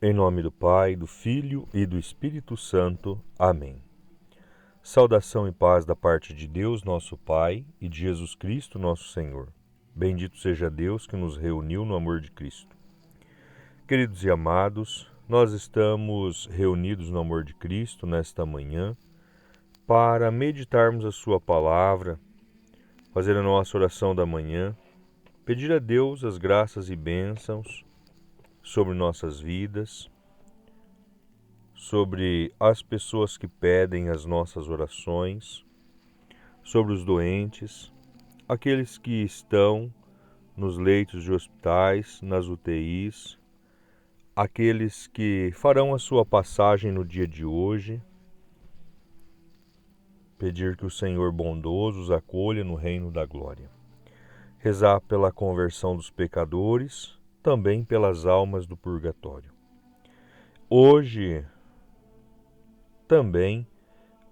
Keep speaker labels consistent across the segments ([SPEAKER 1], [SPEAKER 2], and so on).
[SPEAKER 1] Em nome do Pai, do Filho e do Espírito Santo. Amém. Saudação e paz da parte de Deus, nosso Pai, e de Jesus Cristo, nosso Senhor. Bendito seja Deus que nos reuniu no amor de Cristo. Queridos e amados, nós estamos reunidos no amor de Cristo nesta manhã para meditarmos a Sua palavra, fazer a nossa oração da manhã, pedir a Deus as graças e bênçãos sobre nossas vidas, sobre as pessoas que pedem as nossas orações, sobre os doentes, aqueles que estão nos leitos de hospitais, nas UTIs, aqueles que farão a sua passagem no dia de hoje, pedir que o Senhor bondoso os acolha no reino da glória. Rezar pela conversão dos pecadores, também pelas almas do purgatório. Hoje, também,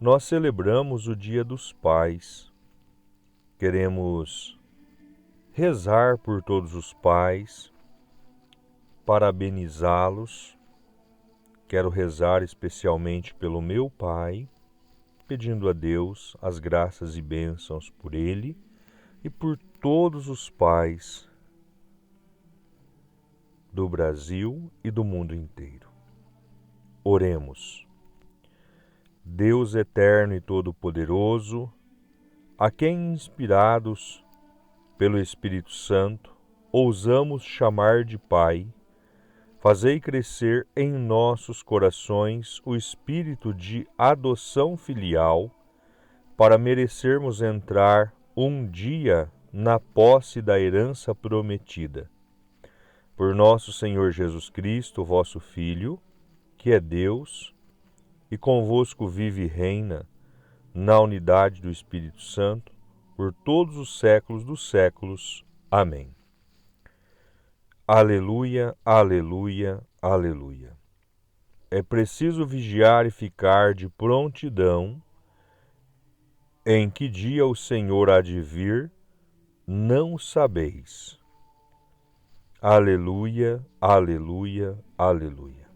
[SPEAKER 1] nós celebramos o Dia dos Pais. Queremos rezar por todos os pais, parabenizá-los. Quero rezar especialmente pelo meu pai, pedindo a Deus as graças e bênçãos por ele e por todos os pais do Brasil e do mundo inteiro. Oremos. Deus eterno e todo-poderoso, a quem, inspirados pelo Espírito Santo, ousamos chamar de Pai, fazei crescer em nossos corações o espírito de adoção filial, para merecermos entrar um dia na posse da herança prometida. Por nosso Senhor Jesus Cristo, vosso Filho, que é Deus, e convosco vive e reina, na unidade do Espírito Santo, por todos os séculos dos séculos. Amém. Aleluia, aleluia, aleluia. É preciso vigiar e ficar de prontidão, em que dia o Senhor há de vir, não sabeis. Aleluia, aleluia, aleluia.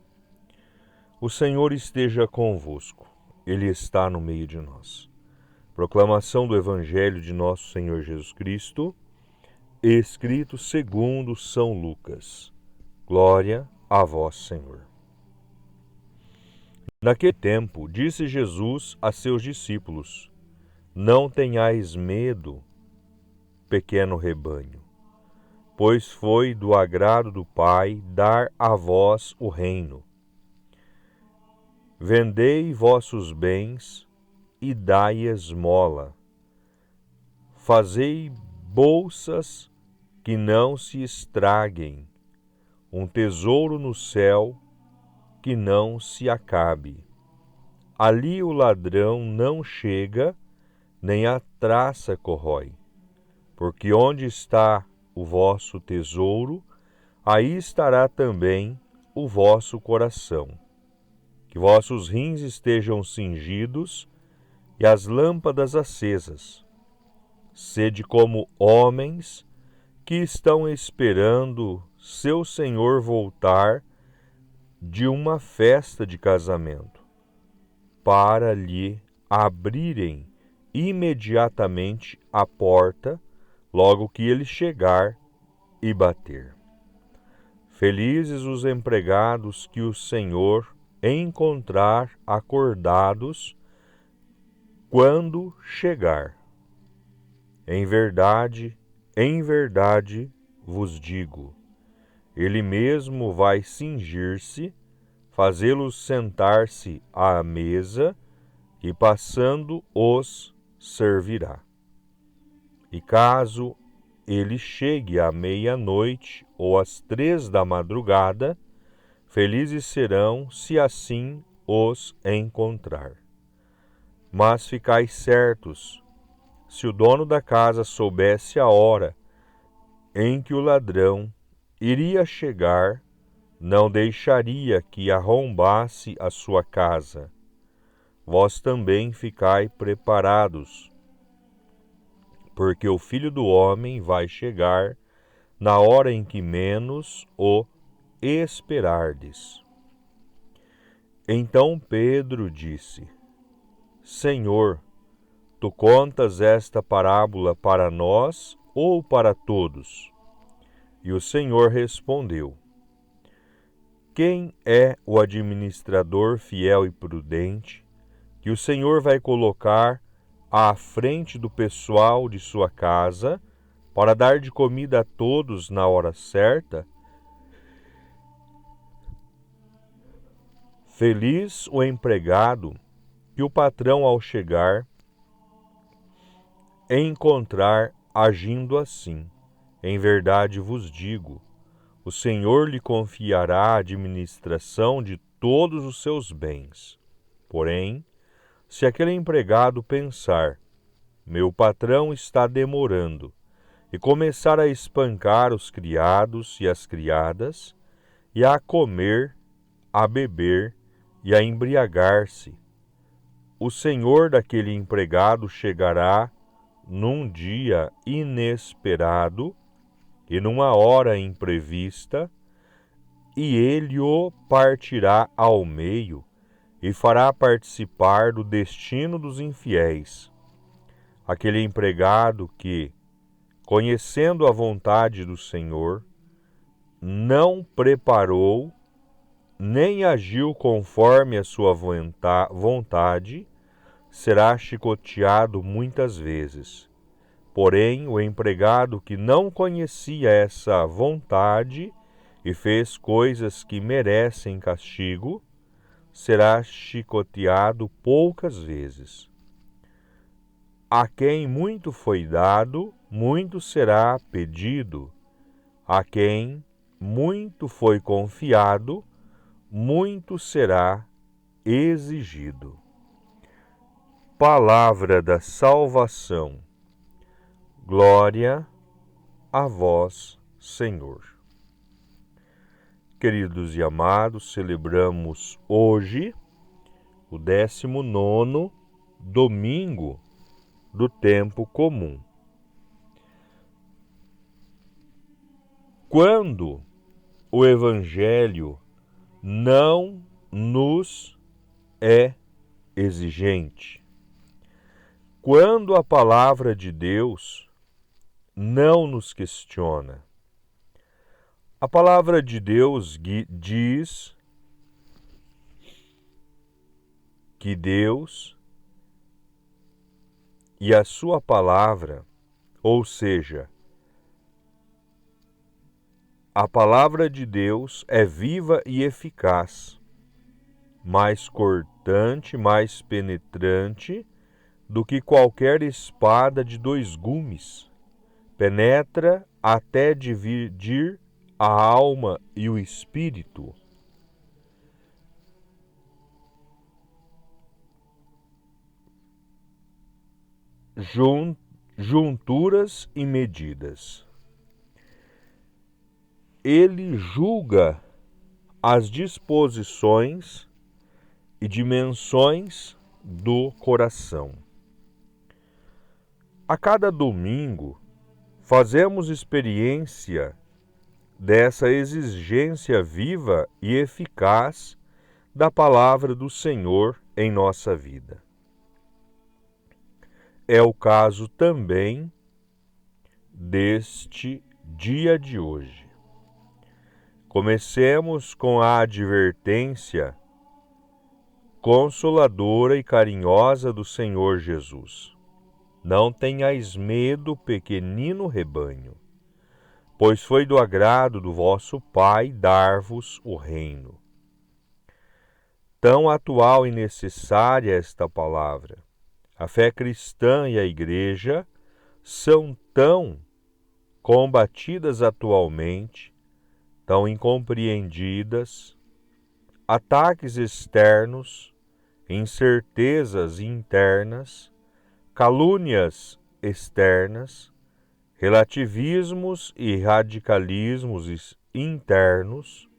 [SPEAKER 1] O Senhor esteja convosco, Ele está no meio de nós. Proclamação do Evangelho de nosso Senhor Jesus Cristo, escrito segundo São Lucas. Glória a vós, Senhor. Naquele tempo, disse Jesus a seus discípulos: Não tenhais medo, pequeno rebanho, pois foi do agrado do Pai dar a vós o reino. Vendei vossos bens e dai esmola. Fazei bolsas que não se estraguem, um tesouro no céu que não se acabe. Ali o ladrão não chega, nem a traça corrói. Porque onde está o vosso tesouro, aí estará também o vosso coração. Que vossos rins estejam cingidos e as lâmpadas acesas. Sede como homens que estão esperando seu senhor voltar de uma festa de casamento, para lhe abrirem imediatamente a porta, logo que ele chegar e bater. Felizes os empregados que o Senhor encontrar acordados quando chegar. Em verdade vos digo, ele mesmo vai cingir-se, fazê-los sentar-se à mesa e passando os servirá. E caso ele chegue à meia-noite ou às 3 da madrugada, felizes serão se assim os encontrar. Mas ficai certos, se o dono da casa soubesse a hora em que o ladrão iria chegar, não deixaria que arrombasse a sua casa. Vós também ficai preparados, porque o Filho do Homem vai chegar na hora em que menos o esperardes. Então Pedro disse: Senhor, tu contas esta parábola para nós ou para todos? E o Senhor respondeu: Quem é o administrador fiel e prudente que o Senhor vai colocar à frente do pessoal de sua casa para dar de comida a todos na hora certa? Feliz o empregado que o patrão, ao chegar, encontrar agindo assim. Em verdade vos digo, o Senhor lhe confiará a administração de todos os seus bens. Porém, se aquele empregado pensar, meu patrão está demorando, e começar a espancar os criados e as criadas, e a comer, a beber e a embriagar-se, o senhor daquele empregado chegará num dia inesperado e numa hora imprevista, e ele o partirá ao meio e fará participar do destino dos infiéis. Aquele empregado que, conhecendo a vontade do Senhor, não preparou nem agiu conforme a sua vontade, será chicoteado muitas vezes. Porém, o empregado que não conhecia essa vontade e fez coisas que merecem castigo, será chicoteado poucas vezes. A quem muito foi dado, muito será pedido. A quem muito foi confiado, muito será exigido. Palavra da salvação. Glória a vós, Senhor. Queridos e amados, celebramos hoje o 19º domingo do tempo comum. Quando o Evangelho não nos é exigente, quando a palavra de Deus não nos questiona. A palavra de Deus diz que Deus e a sua palavra, ou seja, a palavra de Deus é viva e eficaz, mais cortante, mais penetrante do que qualquer espada de 2 gumes. Penetra até dividir a alma e o espírito. Junturas e medidas. Ele julga as disposições e dimensões do coração. A cada domingo, fazemos experiência dessa exigência viva e eficaz da palavra do Senhor em nossa vida. É o caso também deste dia de hoje. Comecemos com a advertência consoladora e carinhosa do Senhor Jesus. Não tenhais medo, pequenino rebanho, pois foi do agrado do vosso Pai dar-vos o reino. Tão atual e necessária esta palavra. A fé cristã e a Igreja são tão combatidas atualmente, tão incompreendidas, ataques externos, incertezas internas, calúnias externas, relativismos e radicalismos internos,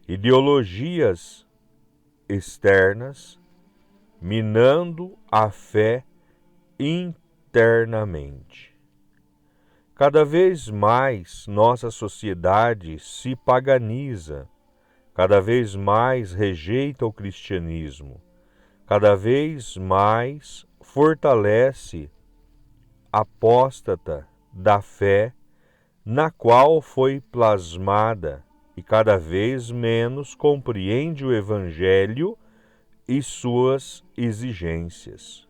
[SPEAKER 1] ideologias externas, minando a fé internamente. Cada vez mais nossa sociedade se paganiza, cada vez mais rejeita o cristianismo, cada vez mais fortalece a apóstata da fé na qual foi plasmada e cada vez menos compreende o Evangelho e suas exigências.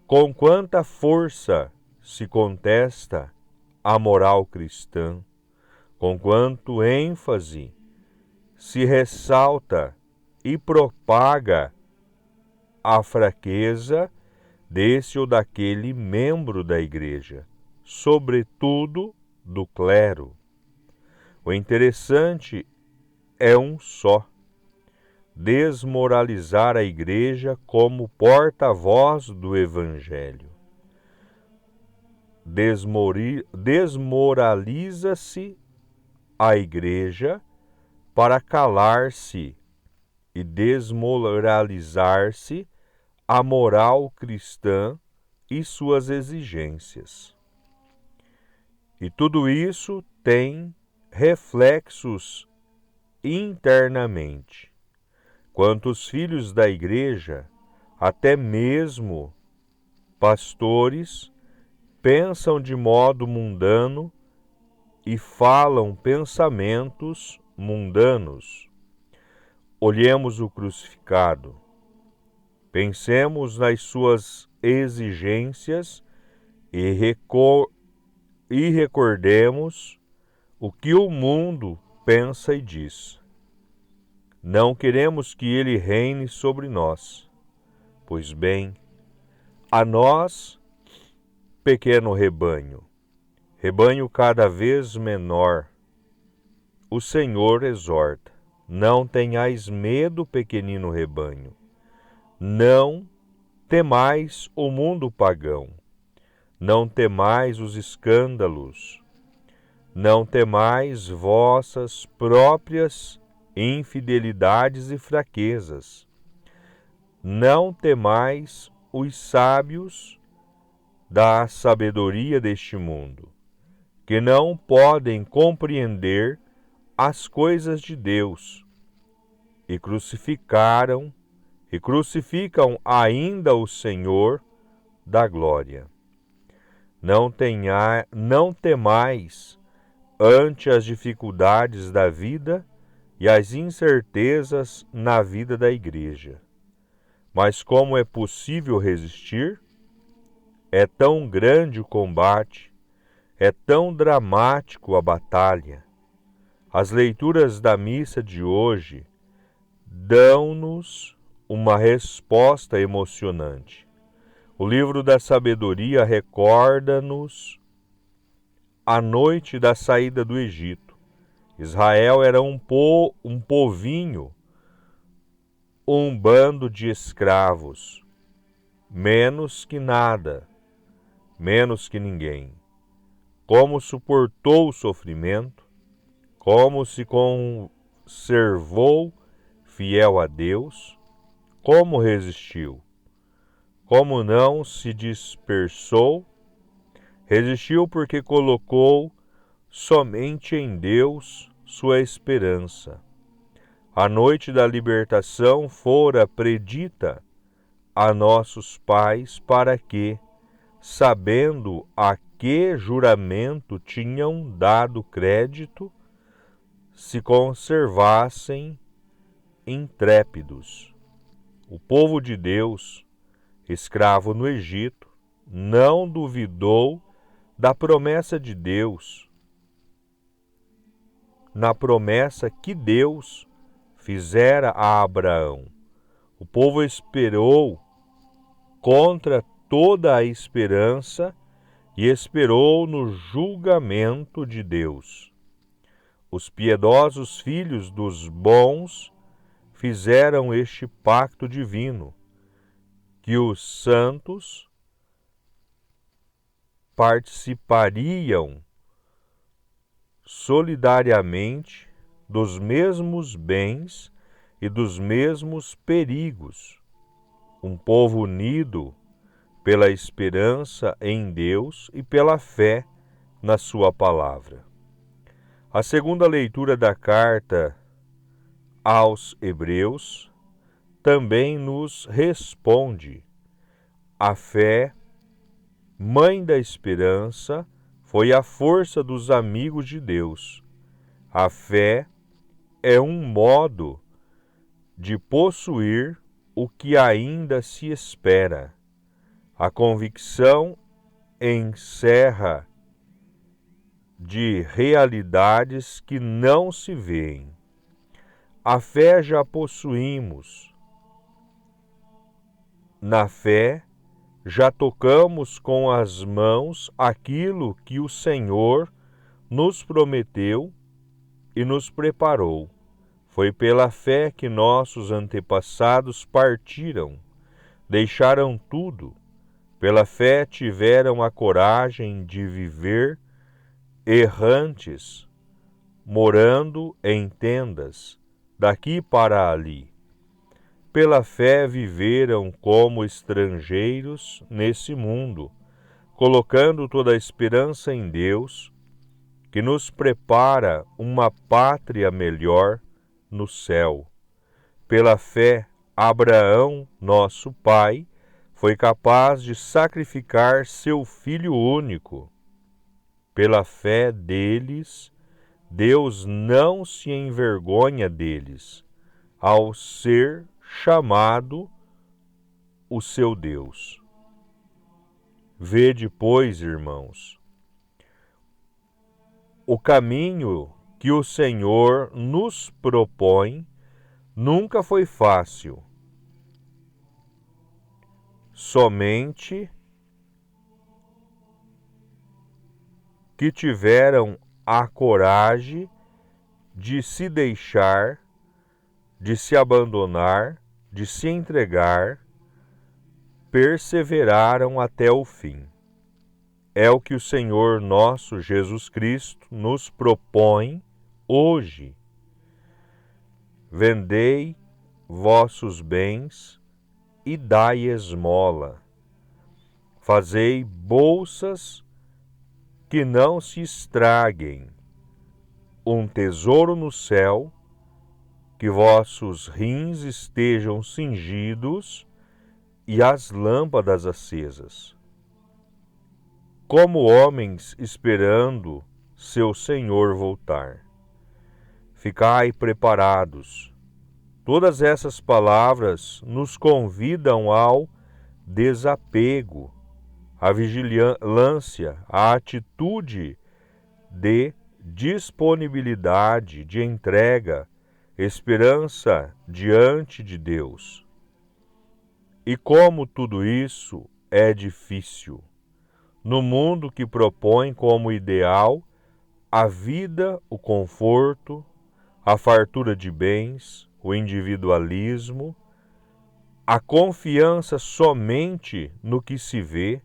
[SPEAKER 1] Com quanta força se contesta a moral cristã, com quanto ênfase se ressalta e propaga a fraqueza desse ou daquele membro da Igreja, sobretudo do clero. O interessante é um só: desmoralizar a Igreja como porta-voz do Evangelho. Desmoraliza-se a Igreja para calar-se e desmoralizar-se a moral cristã e suas exigências. E tudo isso tem reflexos internamente. Quantos filhos da Igreja, até mesmo pastores, pensam de modo mundano e falam pensamentos mundanos. Olhemos o crucificado, pensemos nas suas exigências e recordemos o que o mundo pensa e diz. Não queremos que ele reine sobre nós. Pois bem, a nós, pequeno rebanho cada vez menor, o Senhor exorta: não tenhais medo, pequenino rebanho, não temais o mundo pagão, não temais os escândalos, não temais vossas próprias infidelidades e fraquezas, não temais os sábios da sabedoria deste mundo, que não podem compreender as coisas de Deus, e crucificam ainda o Senhor da glória. Não temais ante as dificuldades da vida e as incertezas na vida da Igreja. Mas como é possível resistir? É tão grande o combate, é tão dramático a batalha. As leituras da missa de hoje dão-nos uma resposta emocionante. O livro da sabedoria recorda-nos a noite da saída do Egito. Israel era um povinho, um bando de escravos, menos que nada, menos que ninguém. Como suportou o sofrimento, como se conservou fiel a Deus, como resistiu, como não se dispersou, resistiu porque colocou somente em Deus sua esperança. A noite da libertação fora predita a nossos pais para que, sabendo a que juramento tinham dado crédito, se conservassem intrépidos. O povo de Deus, escravo no Egito, não duvidou da promessa de Deus, na promessa que Deus fizera a Abraão. O povo esperou contra toda a esperança e esperou no julgamento de Deus. Os piedosos filhos dos bons fizeram este pacto divino, que os santos participariam solidariamente dos mesmos bens e dos mesmos perigos. Um povo unido pela esperança em Deus e pela fé na sua palavra. A segunda leitura da carta aos Hebreus, também nos responde: a fé, mãe da esperança, foi a força dos amigos de Deus. A fé é um modo de possuir o que ainda se espera. A convicção encerra de realidades que não se veem. A fé já possuímos. Na fé, já tocamos com as mãos aquilo que o Senhor nos prometeu e nos preparou. Foi pela fé que nossos antepassados partiram, deixaram tudo. Pela fé tiveram a coragem de viver errantes, morando em tendas, daqui para ali. Pela fé viveram como estrangeiros nesse mundo, colocando toda a esperança em Deus, que nos prepara uma pátria melhor no céu. Pela fé, Abraão, nosso pai, foi capaz de sacrificar seu filho único. Pela fé deles, Deus não se envergonha deles, ao ser chamado o seu Deus. Vede, pois, irmãos, o caminho que o Senhor nos propõe nunca foi fácil. Somente que tiveram a coragem de se deixar, de se abandonar, de se entregar, perseveraram até o fim. É o que o Senhor nosso Jesus Cristo nos propõe hoje. Vendei vossos bens e dai esmola. Fazei bolsas que não se estraguem, um tesouro no céu, que vossos rins estejam cingidos e as lâmpadas acesas. Como homens esperando seu Senhor voltar. Ficai preparados. Todas essas palavras nos convidam ao desapego, à vigilância, à atitude de disponibilidade, de entrega, esperança diante de Deus. E como tudo isso é difícil, no mundo que propõe como ideal a vida, o conforto, a fartura de bens, o individualismo, a confiança somente no que se vê,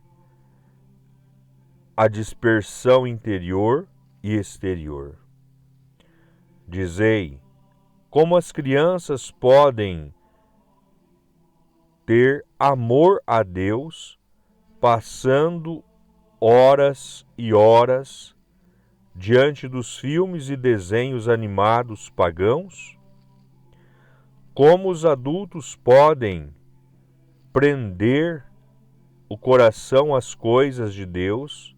[SPEAKER 1] a dispersão interior e exterior. Dizei, como as crianças podem ter amor a Deus, passando horas e horas diante dos filmes e desenhos animados pagãos? Como os adultos podem prender o coração às coisas de Deus,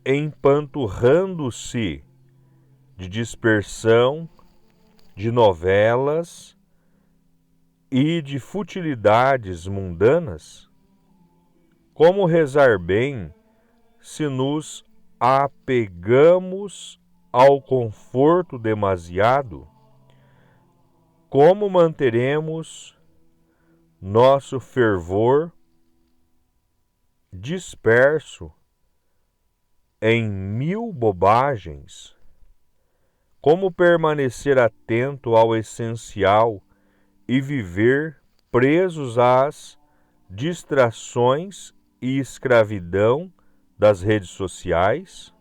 [SPEAKER 1] empanturrando-se de dispersão, de novelas e de futilidades mundanas? Como rezar bem se nos apegamos ao conforto demasiado? Como manteremos nosso fervor disperso em mil bobagens? Como permanecer atento ao essencial e viver presos às distrações e escravidão das redes sociais?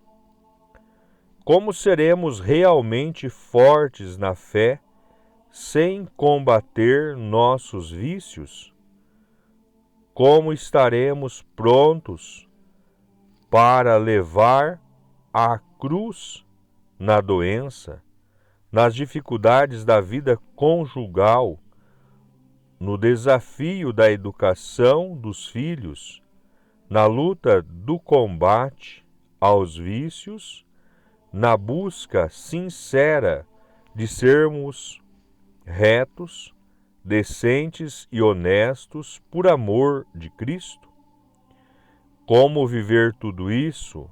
[SPEAKER 1] Como seremos realmente fortes na fé sem combater nossos vícios? Como estaremos prontos para levar a cruz na doença, nas dificuldades da vida conjugal, no desafio da educação dos filhos, na luta do combate aos vícios, na busca sincera de sermos retos, decentes e honestos por amor de Cristo? Como viver tudo isso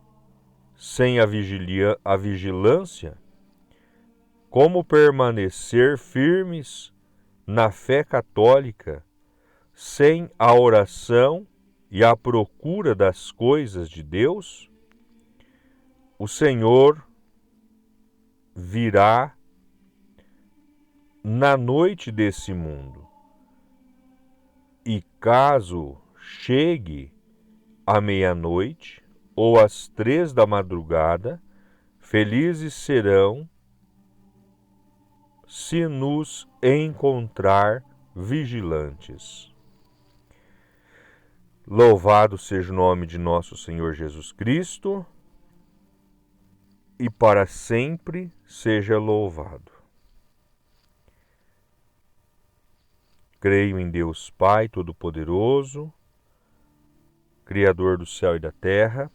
[SPEAKER 1] sem a vigilância? Como permanecer firmes na fé católica sem a oração e a procura das coisas de Deus? O Senhor virá na noite desse mundo, e caso chegue à meia-noite ou às 3 da madrugada, felizes serão se nos encontrar vigilantes. Louvado seja o nome de nosso Senhor Jesus Cristo, e para sempre seja louvado. Creio em Deus Pai Todo-Poderoso, Criador do céu e da terra,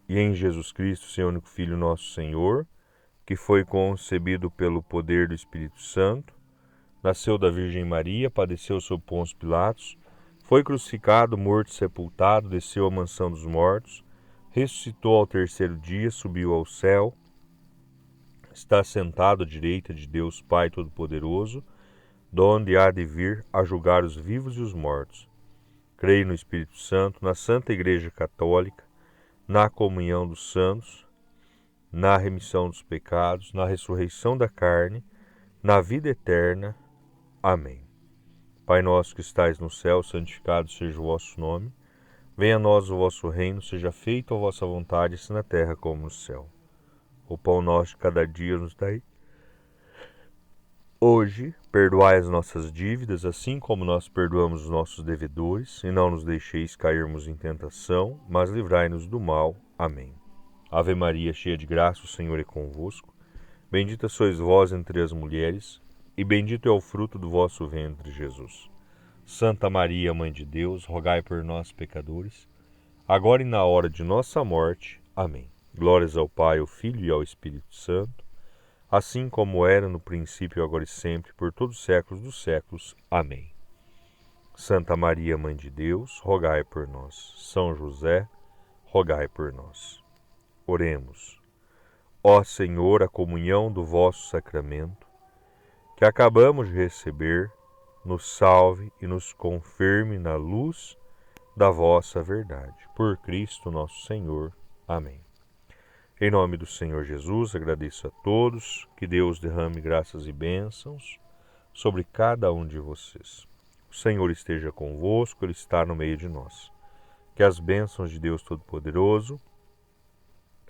[SPEAKER 1] e em Jesus Cristo, seu único Filho, nosso Senhor, que foi concebido pelo poder do Espírito Santo, nasceu da Virgem Maria, padeceu sob Pôncio Pilatos, foi crucificado, morto e sepultado, desceu à mansão dos mortos, ressuscitou ao terceiro dia, subiu ao céu, está sentado à direita de Deus Pai Todo-Poderoso, donde há de vir a julgar os vivos e os mortos. Creio no Espírito Santo, na Santa Igreja Católica, na comunhão dos santos, na remissão dos pecados, na ressurreição da carne, na vida eterna. Amém. Pai nosso que estais no céu, santificado seja o vosso nome. Venha a nós o vosso reino, seja feita a vossa vontade, assim na terra como no céu. O pão nosso de cada dia nos dai hoje. Perdoai as nossas dívidas, assim como nós perdoamos os nossos devedores, e não nos deixeis cairmos em tentação, mas livrai-nos do mal. Amém. Ave Maria, cheia de graça, o Senhor é convosco. Bendita sois vós entre as mulheres, e bendito é o fruto do vosso ventre, Jesus. Santa Maria, Mãe de Deus, rogai por nós, pecadores, agora e na hora de nossa morte. Amém. Glórias ao Pai, ao Filho e ao Espírito Santo, assim como era no princípio, agora e sempre, por todos os séculos dos séculos. Amém. Santa Maria, Mãe de Deus, rogai por nós. São José, rogai por nós. Oremos. Ó Senhor, a comunhão do vosso sacramento, que acabamos de receber, nos salve e nos confirme na luz da vossa verdade. Por Cristo nosso Senhor. Amém. Em nome do Senhor Jesus, agradeço a todos, que Deus derrame graças e bênçãos sobre cada um de vocês. O Senhor esteja convosco, Ele está no meio de nós. Que as bênçãos de Deus Todo-Poderoso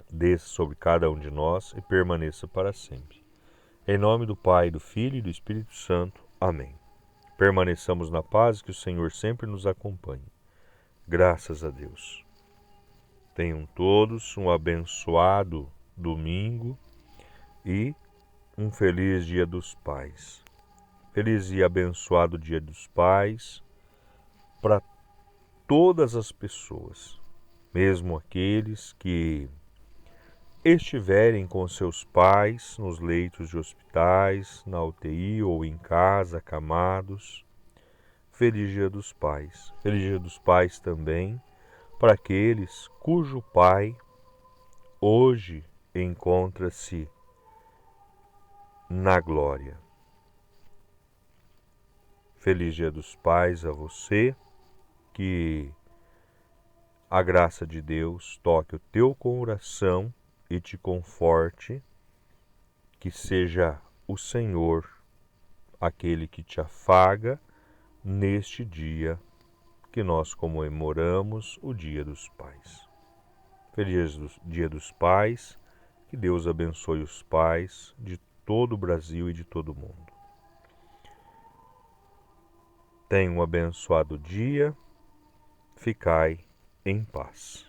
[SPEAKER 1] desça sobre cada um de nós e permaneça para sempre. Em nome do Pai, do Filho e do Espírito Santo. Amém. Permaneçamos na paz, que o Senhor sempre nos acompanhe. Graças a Deus. Tenham todos um abençoado domingo e um feliz Dia dos Pais. Feliz e abençoado Dia dos Pais para todas as pessoas, mesmo aqueles que estiverem com seus pais nos leitos de hospitais, na UTI ou em casa, acamados. Feliz Dia dos Pais. Feliz Dia dos Pais também para aqueles cujo pai hoje encontra-se na glória. Feliz Dia dos Pais a você, que a graça de Deus toque o teu coração e te conforte, que seja o Senhor aquele que te afaga neste dia que nós comemoramos o Dia dos Pais. Feliz Dia dos Pais, que Deus abençoe os pais de todo o Brasil e de todo o mundo. Tenha um abençoado dia, ficai em paz.